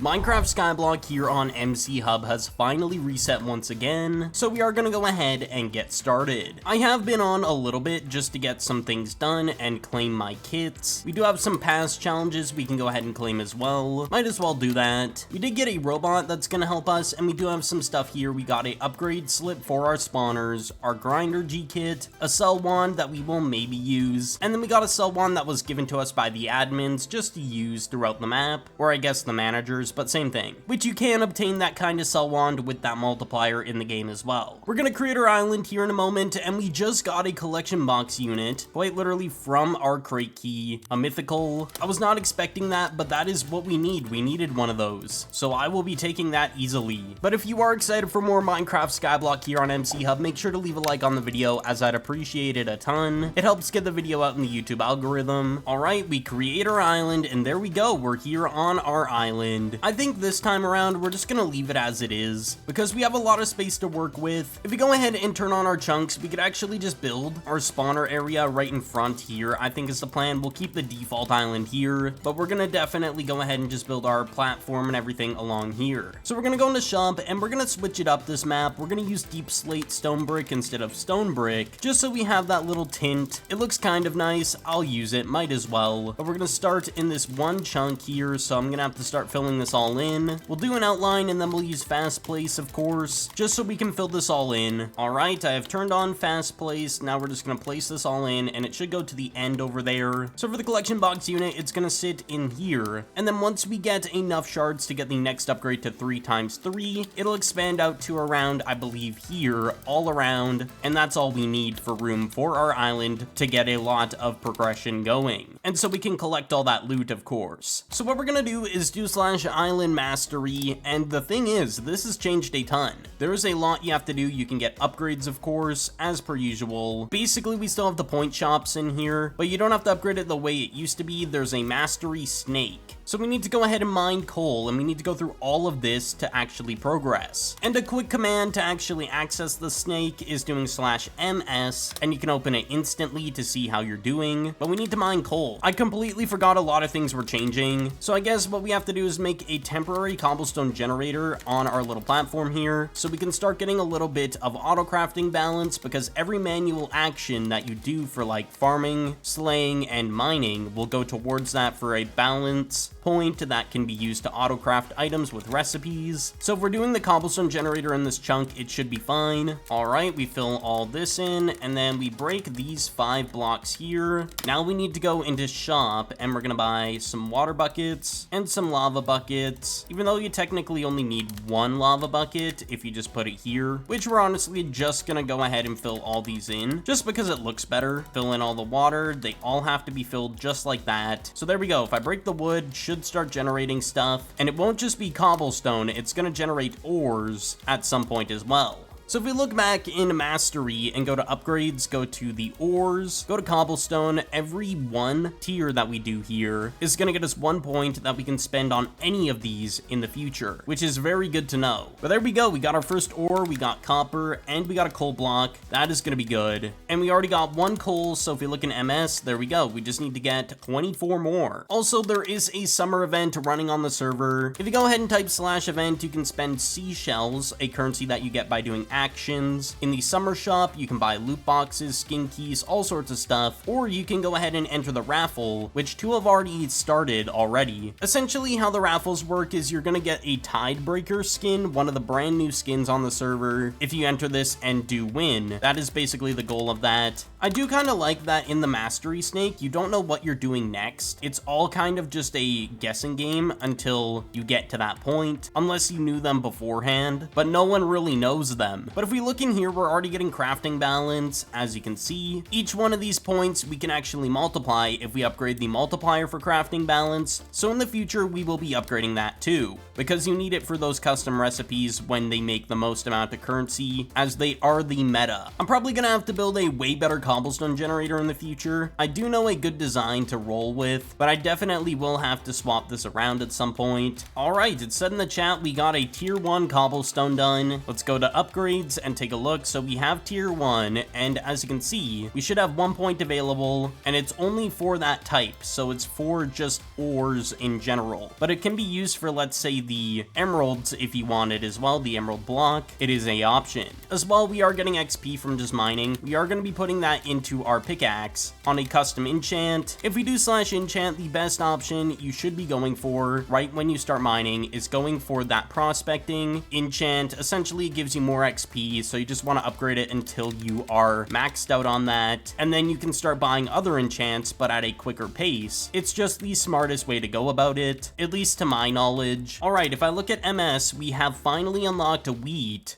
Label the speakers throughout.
Speaker 1: Minecraft Skyblock here on MCHub has finally reset once again, so we are going to go ahead and get started. I have been on a little bit just to get some things done and claim my kits. We do have some past challenges we can go ahead and claim as well. Might as well do that. We did get a robot that's going to help us, and we do have some stuff here. We got a upgrade slip for our spawners, our grinder G kit, a cell wand that we will maybe use, and then we got a cell wand that was given to us by the admins just to use throughout the map, or I guess the managers, but same thing, which you can obtain that kind of cell wand with that multiplier in the game as well. We're gonna create our island here in a moment, and we just got a collection box unit, quite literally from our crate key, a mythical. I was not expecting that, but that is what we need. We needed one of those, so I will be taking that easily. But if you are excited for more Minecraft Skyblock here on MCHub, make sure to leave a like on the video, as I'd appreciate it a ton. It helps get the video out in the YouTube algorithm. Alright, we create our island, and there we go. We're here on our island. I think this time around, we're just gonna leave it as it is, because we have a lot of space to work with. If we go ahead and turn on our chunks, we could actually just build our spawner area right in front here, I think is the plan. We'll keep the default island here, but we're gonna definitely go ahead and just build our platform and everything along here. So we're gonna go into shop, and we're gonna switch it up this map. We're gonna use deep slate stone brick instead of stone brick, just so we have that little tint. It looks kind of nice. I'll use it, might as well. But we're gonna start in this one chunk here, so I'm gonna have to start filling this all in. We'll do an outline, and then we'll use fast place, of course, just so we can fill this all in. All right, I have turned on fast place. Now we're just gonna place this all in, and it should go to the end over there. So for the collection box unit, it's gonna sit in here, and then once we get enough shards to get the next upgrade to 3x3, it'll expand out to around, I believe, here all around, and that's all we need for room for our island to get a lot of progression going, and so we can collect all that loot, of course. So what we're gonna do is do /island mastery, and the thing is, this has changed a ton. There is a lot you have to do. You can get upgrades, of course, as per usual. Basically, we still have the point shops in here, but you don't have to upgrade it the way it used to be. There's a mastery snake. So we need to go ahead and mine coal, and we need to go through all of this to actually progress. And a quick command to actually access the snake is doing /ms, and you can open it instantly to see how you're doing, but we need to mine coal. I completely forgot a lot of things were changing, so I guess what we have to do is make a temporary cobblestone generator on our little platform here, so we can start getting a little bit of auto crafting balance, because every manual action that you do for like farming, slaying, and mining will go towards that for a balance point that can be used to auto craft items with recipes. So if we're doing the cobblestone generator in this chunk, it should be fine. All right, we fill all this in, and then we break these 5 blocks here. Now we need to go into shop, and we're gonna buy some water buckets and some lava buckets, even though you technically only need 1 lava bucket if you just put it here, which we're honestly just gonna go ahead and fill all these in just because it looks better. Fill in all the water. They all have to be filled just like that. So there we go. If I break the wood, should start generating stuff, and it won't just be cobblestone, it's gonna generate ores at some point as well. So if we look back in Mastery and go to Upgrades, go to the Ores, go to Cobblestone, every 1 tier that we do here is going to get us 1 point that we can spend on any of these in the future, which is very good to know. But there we go, we got our first ore, we got copper, and we got a coal block. That is going to be good. And we already got 1 coal, so if we look in MS, there we go. We just need to get 24 more. Also, there is a summer event running on the server. If you go ahead and type /event, you can spend seashells, a currency that you get by doing actions. In the summer shop, you can buy loot boxes, skin keys, all sorts of stuff, or you can go ahead and enter the raffle, which 2 have already started already. Essentially, how the raffles work is you're gonna get a Tidebreaker skin, one of the brand new skins on the server, if you enter this and do win. That is basically the goal of that. I do kind of like that in the Mastery Snake, you don't know what you're doing next. It's all kind of just a guessing game until you get to that point, unless you knew them beforehand, but no one really knows them. But if we look in here, we're already getting crafting balance, as you can see. Each one of these points we can actually multiply if we upgrade the multiplier for crafting balance, so in the future we will be upgrading that too, because you need it for those custom recipes when they make the most amount of currency, as they are the meta. I'm probably gonna have to build a way better cobblestone generator in the future. I do know a good design to roll with, but I definitely will have to swap this around at some point. Alright, it said in the chat we got a tier 1 cobblestone done. Let's go to upgrade, upgrades and take a look. So we have tier 1, and as you can see, we should have 1 point available, and it's only for that type, so it's for just ores in general. But it can be used for, let's say, the emeralds if you want it as well, the emerald block. It is a option. As well, we are getting XP from just mining. We are going to be putting that into our pickaxe on a custom enchant. If we do slash enchant, the best option you should be going for right when you start mining is going for that prospecting enchant. Essentially, it gives you more XP, so you just want to upgrade it until you are maxed out on that, and then you can start buying other enchants, but at a quicker pace. It's just the smartest way to go about it, at least to my knowledge. Alright, if I look at MS, we have finally unlocked a wheat.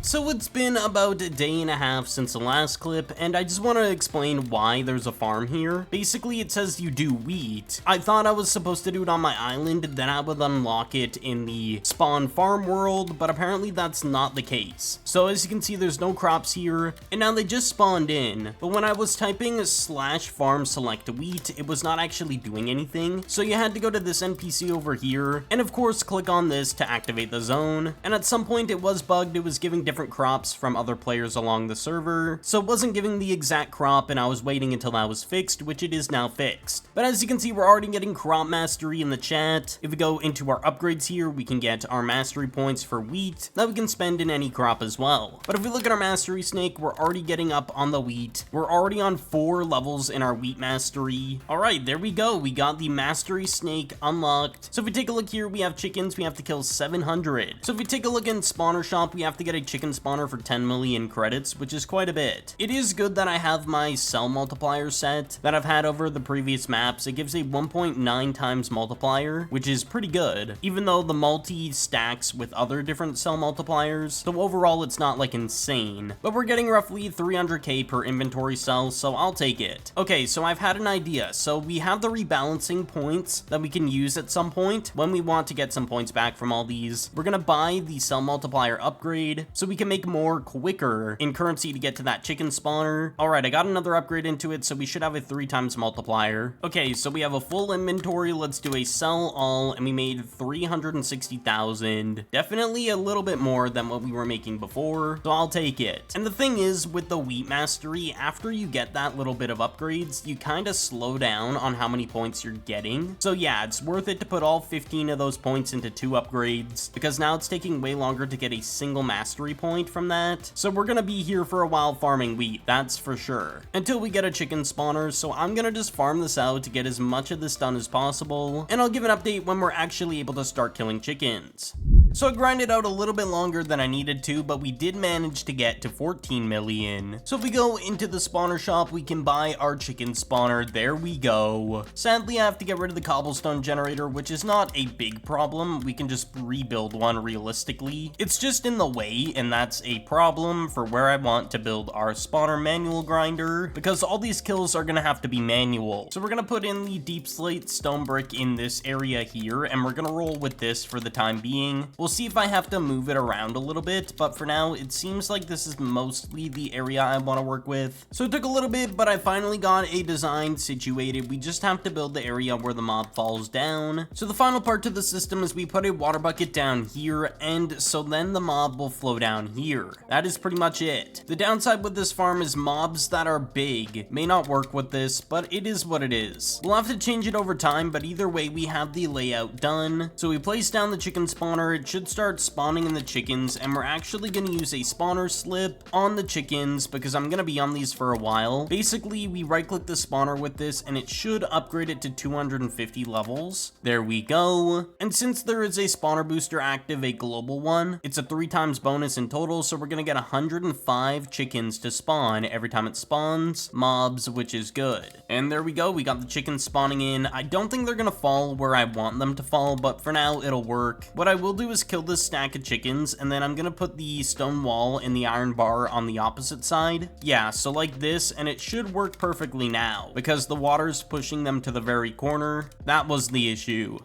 Speaker 1: So it's been about a day and a half since the last clip, and I just want to explain why there's a farm here. Basically, it says you do wheat. I thought I was supposed to do it on my island, then I would unlock it in the spawn farm world, but apparently that's not the case. So as you can see, there's no crops here, and now they just spawned in. But when I was typing slash farm select wheat, it was not actually doing anything. So you had to go to this NPC over here, and of course click on this to activate the zone. And at some point it was bugged, it was giving different crops from other players along the server, so it wasn't giving the exact crop, and I was waiting until that was fixed, which it is now fixed. But as you can see, we're already getting crop mastery in the chat. If we go into our upgrades here, we can get our mastery points for wheat that we can spend in any crop as well. But if we look at our mastery snake, we're already getting up on the wheat. We're already on 4 levels in our wheat mastery. Alright, there we go. We got the mastery snake unlocked. So if we take a look here, we have chickens. We have to kill 700. So if we take a look in spawner shop, we have to get a chicken spawner for 10 million credits, which is quite a bit. It is good that I have my cell multiplier set that I've had over the previous maps. It gives a 1.9 times multiplier, which is pretty good, even though the multi stacks with other different cell multipliers. So overall, it's not like insane, but we're getting roughly 300k per inventory cell, so I'll take it. Okay, so I've had an idea. So we have the rebalancing points that we can use at some point when we want to get some points back from all these. We're gonna buy the cell multiplier upgrade so we can make more quicker in currency to get to that chicken spawner. Alright, I got another upgrade into it, so we should have a 3 times multiplier. Okay, so we have a full inventory. Let's do a sell all, and we made 360,000. Definitely a little bit more than what we were making before, so I'll take it. And the thing is, with the wheat mastery, after you get that little bit of upgrades, you kind of slow down on how many points you're getting. So yeah, it's worth it to put all 15 of those points into 2 upgrades, because now it's taking way longer to get a single mastery point from that. So we're gonna be here for a while farming wheat, that's for sure, until we get a chicken spawner. So I'm gonna just farm this out to get as much of this done as possible, and I'll give an update when we're actually able to start killing chickens. So I grinded out a little bit longer than I needed to, but we did manage to get to 14 million. So if we go into the spawner shop, we can buy our chicken spawner. There we go. Sadly, I have to get rid of the cobblestone generator, which is not a big problem. We can just rebuild one realistically. It's just in the way, and that's a problem for where I want to build our spawner manual grinder, because all these kills are gonna have to be manual. So we're gonna put in the deep slate stone brick in this area here, and we're gonna roll with this for the time being. We'll see if I have to move it around a little bit, but for now, it seems like this is mostly the area I want to work with. So it took a little bit, but I finally got a design situated. We just have to build the area where the mob falls down. So the final part to the system is we put a water bucket down here, and so then the mob will flow down here. That is pretty much it. The downside with this farm is mobs that are big may not work with this, but it is what it is. We'll have to change it over time, but either way, we have the layout done. So we place down the chicken spawner. It should start spawning in the chickens, and we're actually going to use a spawner slip on the chickens because I'm going to be on these for a while. Basically, we right click the spawner with this, and it should upgrade it to 250 levels. There we go. And since there is a spawner booster active, a global one, it's a 3 times bonus in total, so we're going to get 105 chickens to spawn every time it spawns mobs, which is good. And there we go, we got the chickens spawning in. I don't think they're going to fall where I want them to fall, but for now, it'll work. What I will do is kill this stack of chickens, and then I'm gonna put the stone wall and the iron bar on the opposite side. Yeah, so like this, and it should work perfectly now because the water's pushing them to the very corner. That was the issue.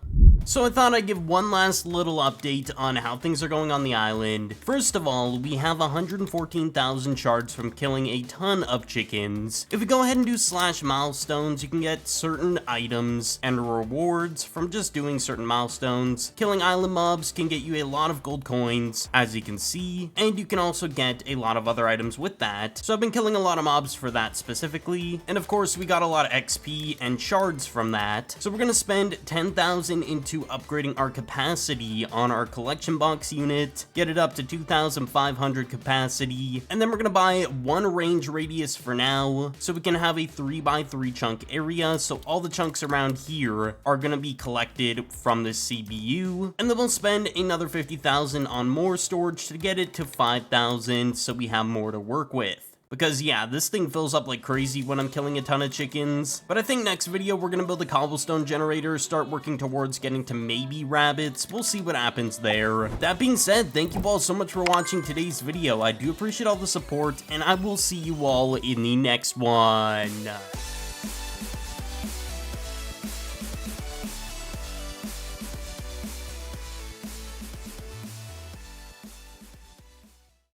Speaker 1: So I thought I'd give one last little update on how things are going on the island. First of all, we have 114,000 shards from killing a ton of chickens. If we go ahead and do /milestones, you can get certain items and rewards from just doing certain milestones. Killing island mobs can get you a lot of gold coins, as you can see, and you can also get a lot of other items with that. So I've been killing a lot of mobs for that specifically, and of course we got a lot of XP and shards from that. So we're gonna spend 10,000 into upgrading our capacity on our collection box unit, get it up to 2,500 capacity, and then we're gonna buy one range radius for now, so we can have a 3x3 chunk area, so all the chunks around here are gonna be collected from the CPU, and then we'll spend another 50,000 on more storage to get it to 5,000, so we have more to work with. Because yeah, this thing fills up like crazy when I'm killing a ton of chickens. But I think next video we're gonna build a cobblestone generator, start working towards getting to maybe rabbits. We'll see what happens there. That being said, thank you all so much for watching today's video. I do appreciate all the support, and I will see you all in the next one.